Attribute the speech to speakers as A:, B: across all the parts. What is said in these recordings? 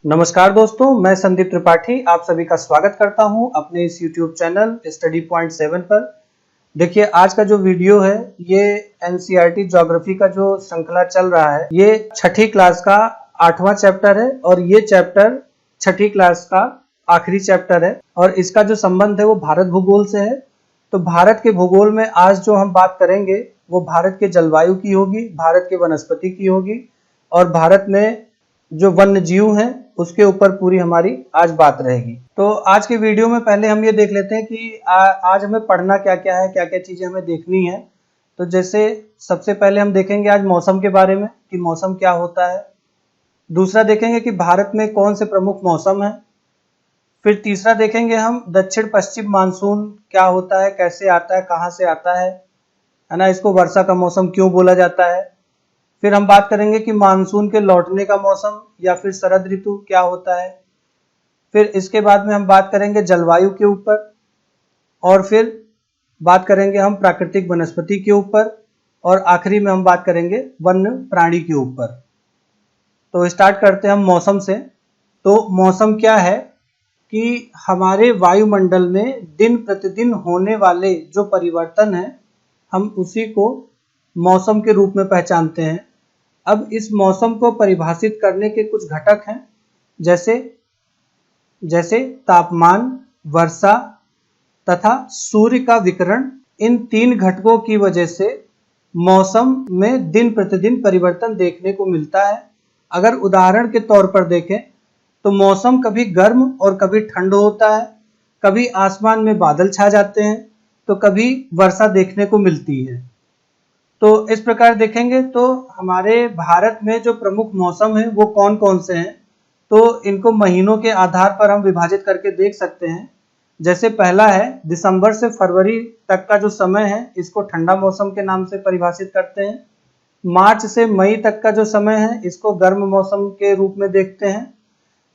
A: नमस्कार दोस्तों, मैं संदीप त्रिपाठी आप सभी का स्वागत करता हूं अपने इस YouTube चैनल स्टडी पॉइंट 7 पर। देखिए, आज का जो वीडियो है ये एनसीईआरटी ज्योग्राफी का जो श्रृंखला चल रहा है ये छठी क्लास का 8वां चैप्टर है और ये चैप्टर छठी क्लास का आखिरी चैप्टर है और इसका जो संबंध है वो भारत भूगोल से है। तो भारत के भूगोल में आज जो हम बात करेंगे वो भारत के जलवायु की होगी, भारत के वनस्पति की होगी और भारत में जो वन्य जीव हैं उसके ऊपर पूरी हमारी आज बात रहेगी। तो आज के वीडियो में पहले हम ये देख लेते हैं कि आज हमें पढ़ना क्या क्या है, क्या क्या चीजें हमें देखनी है। तो जैसे सबसे पहले हम देखेंगे आज मौसम के बारे में कि मौसम क्या होता है। दूसरा देखेंगे कि भारत में कौन से प्रमुख मौसम है। फिर तीसरा देखेंगे हम दक्षिण पश्चिम मानसून क्या होता है, कैसे आता है, कहाँ से आता है ना, इसको वर्षा का मौसम क्यों बोला जाता है। फिर हम बात करेंगे कि मानसून के लौटने का मौसम या फिर शरद ऋतु क्या होता है। फिर इसके बाद में हम बात करेंगे जलवायु के ऊपर और फिर बात करेंगे हम प्राकृतिक वनस्पति के ऊपर और आखिरी में हम बात करेंगे वन्य प्राणी के ऊपर। तो स्टार्ट करते हैं हम मौसम से। तो मौसम क्या है कि हमारे वायुमंडल में दिन प्रतिदिन होने वाले जो परिवर्तन है हम उसी को मौसम के रूप में पहचानते हैं। अब इस मौसम को परिभाषित करने के कुछ घटक हैं जैसे तापमान, वर्षा तथा सूर्य का विकिरण। इन तीन घटकों की वजह से मौसम में दिन प्रतिदिन परिवर्तन देखने को मिलता है। अगर उदाहरण के तौर पर देखें तो मौसम कभी गर्म और कभी ठंड होता है, कभी आसमान में बादल छा जाते हैं तो कभी वर्षा देखने को मिलती है। तो इस प्रकार देखेंगे तो हमारे भारत में जो प्रमुख मौसम है वो कौन कौन से हैं, तो इनको महीनों के आधार पर हम विभाजित करके देख सकते हैं। जैसे पहला है दिसंबर से फरवरी तक का जो समय है इसको ठंडा मौसम के नाम से परिभाषित करते हैं। मार्च से मई तक का जो समय है इसको गर्म मौसम के रूप में देखते हैं।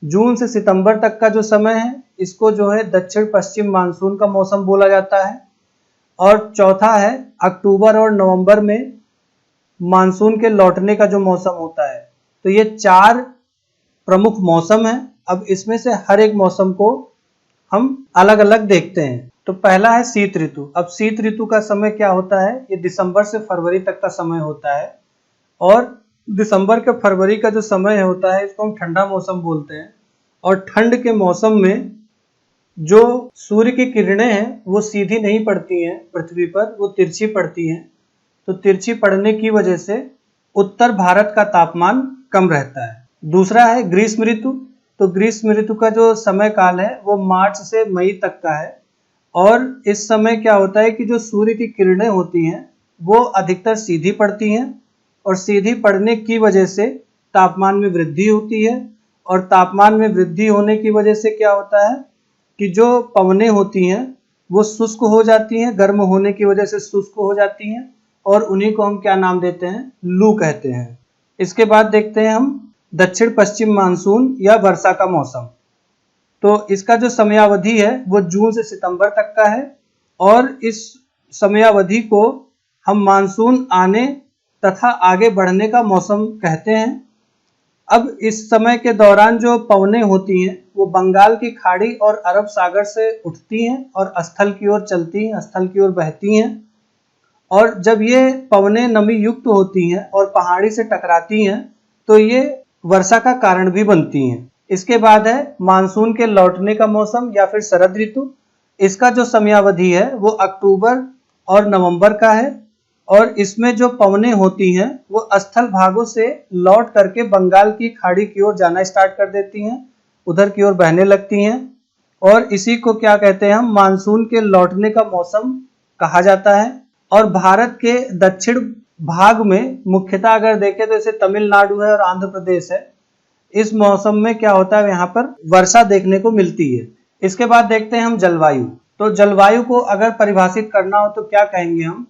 A: जून से सितंबर तक का जो समय है इसको जो है दक्षिण पश्चिम मानसून का मौसम बोला जाता है। और चौथा है अक्टूबर और नवंबर में मानसून के लौटने का जो मौसम होता है। तो ये चार प्रमुख मौसम है। अब इसमें से हर एक मौसम को हम अलग अलग देखते हैं। तो पहला है शीत ऋतु। अब शीत ऋतु का समय क्या होता है, ये दिसंबर से फरवरी तक का समय होता है और दिसंबर के फरवरी का जो समय होता है इसको हम ठंडा मौसम बोलते हैं। और ठंड के मौसम में जो सूर्य की किरणें हैं वो सीधी नहीं पड़ती हैं पृथ्वी पर, वो तिरछी पड़ती हैं। तो तिरछी पड़ने की वजह से उत्तर भारत का तापमान कम रहता है। दूसरा है ग्रीष्म ऋतु। तो ग्रीष्म ऋतु का जो समय काल है वो मार्च से मई तक का है और इस समय क्या होता है कि जो सूर्य की किरणें होती हैं वो अधिकतर सीधी पड़ती हैं और सीधी पड़ने की वजह से तापमान में वृद्धि होती है। और तापमान में वृद्धि होने की वजह से क्या होता है कि जो पवनें होती हैं वो शुष्क हो जाती हैं, गर्म होने की वजह से शुष्क हो जाती हैं और उन्हीं को हम क्या नाम देते हैं, लू कहते हैं। इसके बाद देखते हैं हम दक्षिण पश्चिम मानसून या वर्षा का मौसम। तो इसका जो समयावधि है वो जून से सितंबर तक का है और इस समयावधि को हम मानसून आने तथा आगे बढ़ने का मौसम कहते हैं। अब इस समय के दौरान जो पवनें होती हैं वो बंगाल की खाड़ी और अरब सागर से उठती हैं और स्थल की ओर चलती हैं, स्थल की ओर बहती हैं। और जब ये पवनें नमी युक्त होती हैं और पहाड़ी से टकराती हैं तो ये वर्षा का कारण भी बनती हैं। इसके बाद है मानसून के लौटने का मौसम या फिर शरद ऋतु। इसका जो समयावधि है वो अक्टूबर और नवंबर का है और इसमें जो पवनें होती हैं वो स्थल भागों से लौट करके बंगाल की खाड़ी की ओर जाना स्टार्ट कर देती हैं, उधर की ओर बहने लगती हैं और इसी को क्या कहते हैं, हम मानसून के लौटने का मौसम कहा जाता है। और भारत के दक्षिण भाग में मुख्यतः अगर देखें तो जैसे तमिलनाडु है और आंध्र प्रदेश है, इस मौसम में क्या होता है, यहाँ पर वर्षा देखने को मिलती है। इसके बाद देखते हैं हम जलवायु। तो जलवायु को अगर परिभाषित करना हो तो क्या कहेंगे हम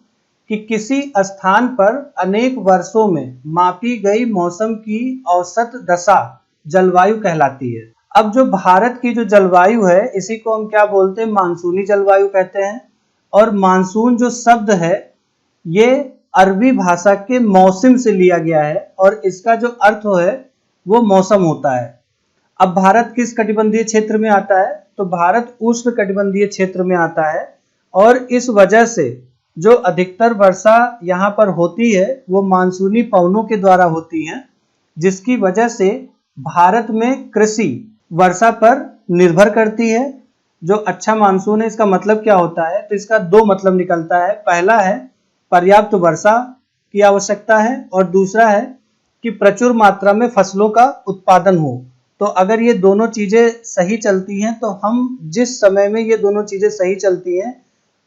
A: कि किसी स्थान पर अनेक वर्षों में मापी गई मौसम की औसत दशा जलवायु कहलाती है। अब जो भारत की जो जलवायु है इसी को हम क्या बोलते हैं, मानसूनी जलवायु कहते हैं। और मानसून जो शब्द है ये अरबी भाषा के मौसम से लिया गया है और इसका जो अर्थ है वो मौसम होता है। अब भारत किस कटिबंधीय क्षेत्र में आता है? तो भारत उष्ण कटिबंधीय क्षेत्र में आता है और इस वजह से जो अधिकतर वर्षा यहाँ पर होती है वो मानसूनी पवनों के द्वारा होती है, जिसकी वजह से भारत में कृषि वर्षा पर निर्भर करती है। जो अच्छा मानसून है इसका मतलब क्या होता है? तो इसका दो मतलब निकलता है। पहला है पर्याप्त वर्षा की आवश्यकता है और दूसरा है कि प्रचुर मात्रा में फसलों का उत्पादन हो। तो अगर ये दोनों चीजें सही चलती हैं तो हम जिस समय में ये दोनों चीजें सही चलती हैं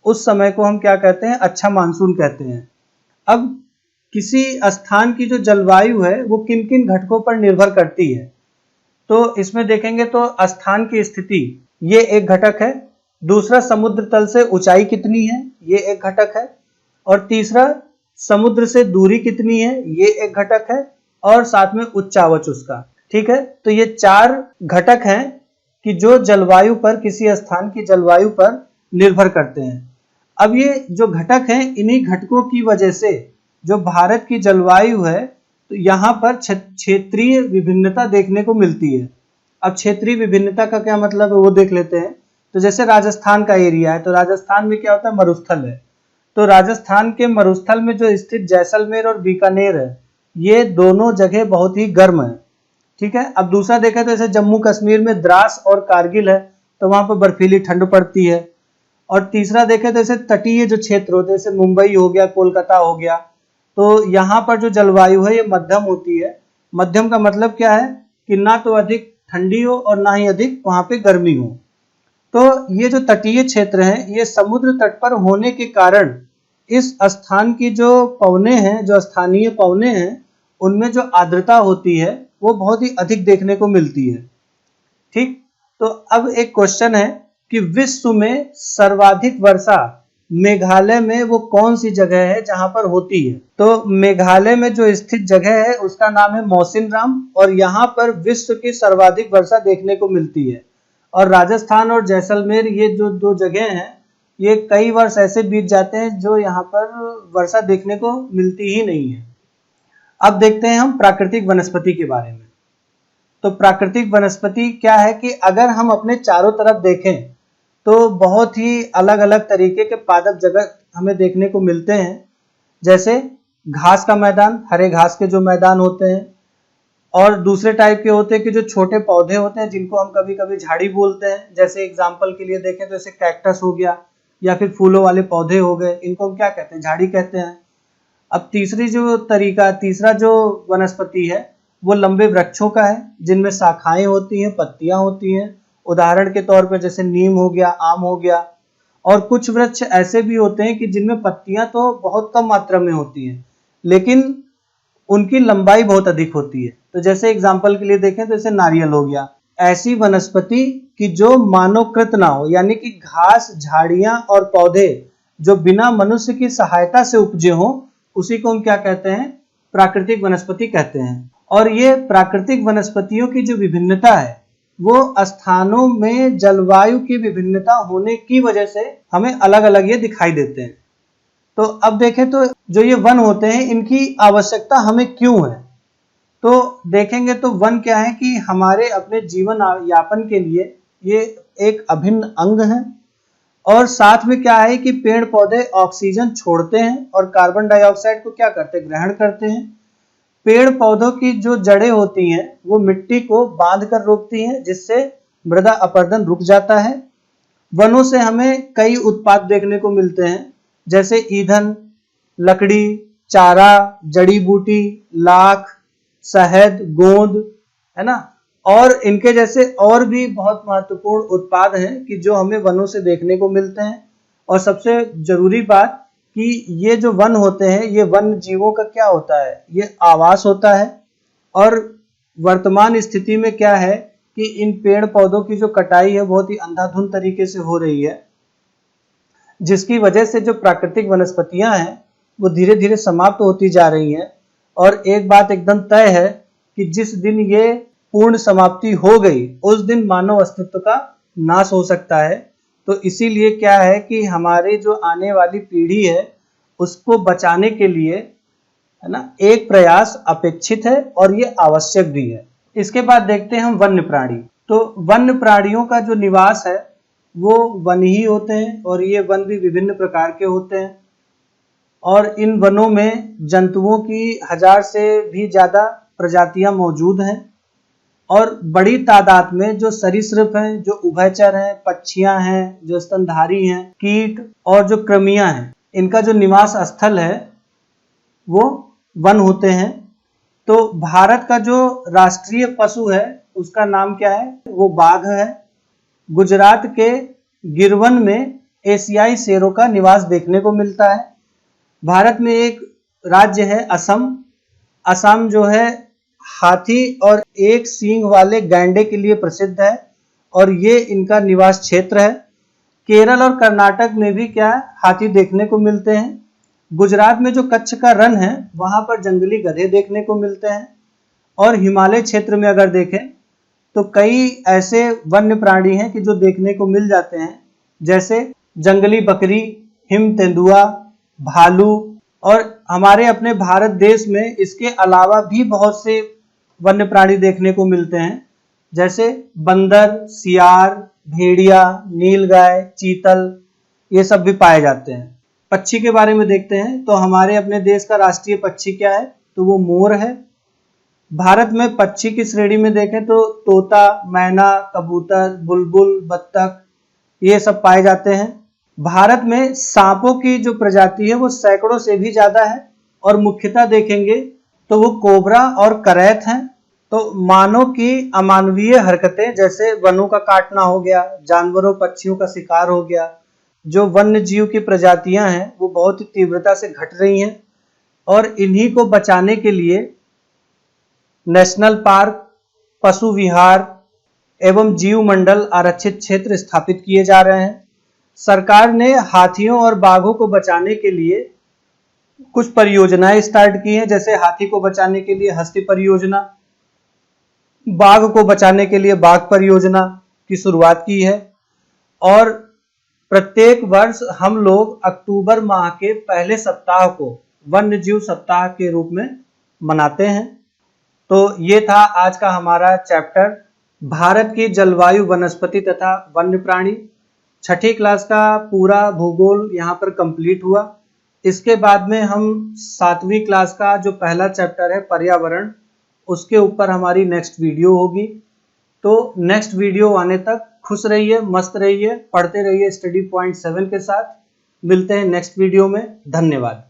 A: उस समय को हम क्या कहते हैं? अच्छा मानसून कहते हैं। अब किसी स्थान की जो जलवायु है वो किन किन घटकों पर निर्भर करती है? तो इसमें देखेंगे तो स्थान की स्थिति ये एक घटक है, दूसरा समुद्र तल से ऊंचाई कितनी है ये एक घटक है, और तीसरा समुद्र से दूरी कितनी है ये एक घटक है, और साथ में उच्चावच उसका। ठीक है, तो ये चार घटक हैं कि जो जलवायु पर, किसी स्थान की जलवायु पर निर्भर करते हैं। अब ये जो घटक हैं इन्हीं घटकों की वजह से जो भारत की जलवायु है तो यहाँ पर क्षेत्रीय विभिन्नता देखने को मिलती है। अब क्षेत्रीय विभिन्नता का क्या मतलब है वो देख लेते हैं। तो जैसे राजस्थान का एरिया है तो राजस्थान में क्या होता है? मरुस्थल है। तो राजस्थान के मरुस्थल में जो स्थित जैसलमेर और बीकानेर है ये दोनों जगह बहुत ही गर्म है। ठीक है, अब दूसरा देखा तो जैसे जम्मू कश्मीर में द्रास और कारगिल है तो वहां पर बर्फीली ठंड पड़ती है। और तीसरा देखें तो जैसे तटीय जो क्षेत्र होते हैं जैसे मुंबई हो गया, कोलकाता हो गया, तो यहाँ पर जो जलवायु है ये मध्यम होती है। मध्यम का मतलब क्या है? कि ना तो अधिक ठंडी हो और ना ही अधिक वहां पे गर्मी हो। तो ये जो तटीय क्षेत्र है ये समुद्र तट पर होने के कारण इस स्थान की जो पवने हैं, जो स्थानीय पवने हैं, उनमें जो आर्द्रता होती है वो बहुत ही अधिक देखने को मिलती है। ठीक, तो अब एक क्वेश्चन है कि विश्व में सर्वाधिक वर्षा मेघालय में वो कौन सी जगह है जहां पर होती है? तो मेघालय में जो स्थित जगह है उसका नाम है मौसिनराम और यहाँ पर विश्व की सर्वाधिक वर्षा देखने को मिलती है। और राजस्थान और जैसलमेर ये जो दो जगह हैं ये कई वर्ष ऐसे बीत जाते हैं जो यहाँ पर वर्षा देखने को मिलती ही नहीं है। अब देखते हैं हम प्राकृतिक वनस्पति के बारे में। तो प्राकृतिक वनस्पति क्या है कि अगर हम अपने चारों तरफ देखें तो बहुत ही अलग अलग तरीके के पादप जगत हमें देखने को मिलते हैं। जैसे घास का मैदान, हरे घास के जो मैदान होते हैं, और दूसरे टाइप के होते हैं कि जो छोटे पौधे होते हैं जिनको हम कभी कभी झाड़ी बोलते हैं। जैसे एग्जाम्पल के लिए देखें तो जैसे कैक्टस हो गया या फिर फूलों वाले पौधे हो गए, इनको हम क्या कहते हैं? झाड़ी कहते हैं। अब तीसरा जो वनस्पति है वो लंबे वृक्षों का है जिनमें शाखाएं होती हैं, पत्तियां होती हैं। उदाहरण के तौर पर जैसे नीम हो गया, आम हो गया। और कुछ वृक्ष ऐसे भी होते हैं कि जिनमें पत्तियां तो बहुत कम मात्रा में होती हैं लेकिन उनकी लंबाई बहुत अधिक होती है। तो जैसे एग्जाम्पल के लिए देखें तो जैसे नारियल हो गया। ऐसी वनस्पति कि जो मानवकृत ना हो, यानी कि घास, झाड़ियां और पौधे जो बिना मनुष्य की सहायता से उपजे हो, उसी को हम क्या कहते हैं? प्राकृतिक वनस्पति कहते हैं। और ये प्राकृतिक वनस्पतियों की जो विभिन्नता है वो स्थानों में जलवायु की विभिन्नता होने की वजह से हमें अलग अलग ये दिखाई देते हैं। तो अब देखें तो जो ये वन होते हैं इनकी आवश्यकता हमें क्यों है? तो देखेंगे तो वन क्या है कि हमारे अपने जीवन यापन के लिए ये एक अभिन्न अंग है। और साथ में क्या है कि पेड़ पौधे ऑक्सीजन छोड़ते हैं और कार्बन डाइऑक्साइड को क्या करते हैं? ग्रहण करते हैं। पेड़ पौधों की जो जड़ें होती हैं वो मिट्टी को बांध कर रोकती हैं जिससे मृदा अपरदन रुक जाता है। वनों से हमें कई उत्पाद देखने को मिलते हैं जैसे ईंधन, लकड़ी, चारा, जड़ी बूटी, लाख, शहद, गोंद, है ना। और इनके जैसे और भी बहुत महत्वपूर्ण उत्पाद हैं कि जो हमें वनों से देखने को मिलते हैं। और सबसे जरूरी बात कि ये जो वन होते हैं ये वन जीवों का क्या होता है? ये आवास होता है। और वर्तमान स्थिति में क्या है कि इन पेड़ पौधों की जो कटाई है बहुत ही अंधाधुंध तरीके से हो रही है, जिसकी वजह से जो प्राकृतिक वनस्पतियां हैं वो धीरे धीरे समाप्त होती जा रही हैं। और एक बात एकदम तय है कि जिस दिन ये पूर्ण समाप्ति हो गई उस दिन मानव अस्तित्व का नाश हो सकता है। तो इसीलिए क्या है कि हमारे जो आने वाली पीढ़ी है उसको बचाने के लिए, है ना, एक प्रयास अपेक्षित है और ये आवश्यक भी है। इसके बाद देखते हैं हम वन्य प्राणी। तो वन्य प्राणियों का जो निवास है वो वन ही होते हैं, और ये वन भी विभिन्न प्रकार के होते हैं, और इन वनों में जंतुओं की 1000 से भी ज्यादा प्रजातियां मौजूद हैं, और बड़ी तादाद में जो सरीसृप हैं, जो उभयचर हैं, पक्षियां हैं, जो स्तनधारी हैं, कीट और जो कृमियां हैं, इनका जो निवास स्थल है वो वन होते हैं। तो भारत का जो राष्ट्रीय पशु है उसका नाम क्या है? वो बाघ है। गुजरात के गिरवन में एशियाई शेरों का निवास देखने को मिलता है। भारत में एक राज्य है असम। असम जो है हाथी और एक सींग वाले गैंडे के लिए प्रसिद्ध है, और ये इनका निवास क्षेत्र है। केरल और कर्नाटक में भी क्या है, हाथी देखने को मिलते हैं। गुजरात में जो कच्छ का रण है वहां पर जंगली गधे देखने को मिलते हैं। और हिमालय क्षेत्र में अगर देखें तो कई ऐसे वन्य प्राणी हैं कि जो देखने को मिल जाते हैं, जैसे जंगली बकरी, हिम तेंदुआ, भालू, और हमारे अपने भारत देश में इसके अलावा भी बहुत से वन्य प्राणी देखने को मिलते हैं, जैसे बंदर, सियार, भेड़िया, नीलगाय, चीतल, ये सब भी पाए जाते हैं। पक्षी के बारे में देखते हैं तो हमारे अपने देश का राष्ट्रीय पक्षी क्या है? तो वो मोर है। भारत में पक्षी की श्रेणी में देखें तो तोता, मैना, कबूतर, बुलबुल, बत्तख, ये सब पाए जाते हैं। भारत में सांपों की जो प्रजाति है वो सैकड़ों से भी ज्यादा है, और मुख्यतः देखेंगे तो वो कोबरा और करैत हैं। तो मानव की अमानवीय हरकतें, जैसे वनों का काटना हो गया, जानवरों पक्षियों का शिकार हो गया, जो वन्य जीव की प्रजातियां हैं वो बहुत ही तीव्रता से घट रही हैं, और इन्हीं को बचाने के लिए नेशनल पार्क, पशु विहार एवं जीव मंडल आरक्षित क्षेत्र स्थापित किए जा रहे हैं। सरकार ने हाथियों और बाघों को बचाने के लिए कुछ परियोजनाएं स्टार्ट की हैं, जैसे हाथी को बचाने के लिए हस्ती परियोजना, बाघ को बचाने के लिए बाघ परियोजना की शुरुआत की है। और प्रत्येक वर्ष हम लोग अक्टूबर माह के पहले सप्ताह को वन्य जीव सप्ताह के रूप में मनाते हैं। तो ये था आज का हमारा चैप्टर, भारत की जलवायु, वनस्पति तथा वन्य प्राणी। छठी क्लास का पूरा भूगोल यहाँ पर कंप्लीट हुआ। इसके बाद में हम 7वीं क्लास का जो पहला चैप्टर है पर्यावरण, उसके ऊपर हमारी नेक्स्ट वीडियो होगी। तो नेक्स्ट वीडियो आने तक खुश रहिए, मस्त रहिए, पढ़ते रहिए स्टडी पॉइंट 7 के साथ। मिलते हैं नेक्स्ट वीडियो में। धन्यवाद।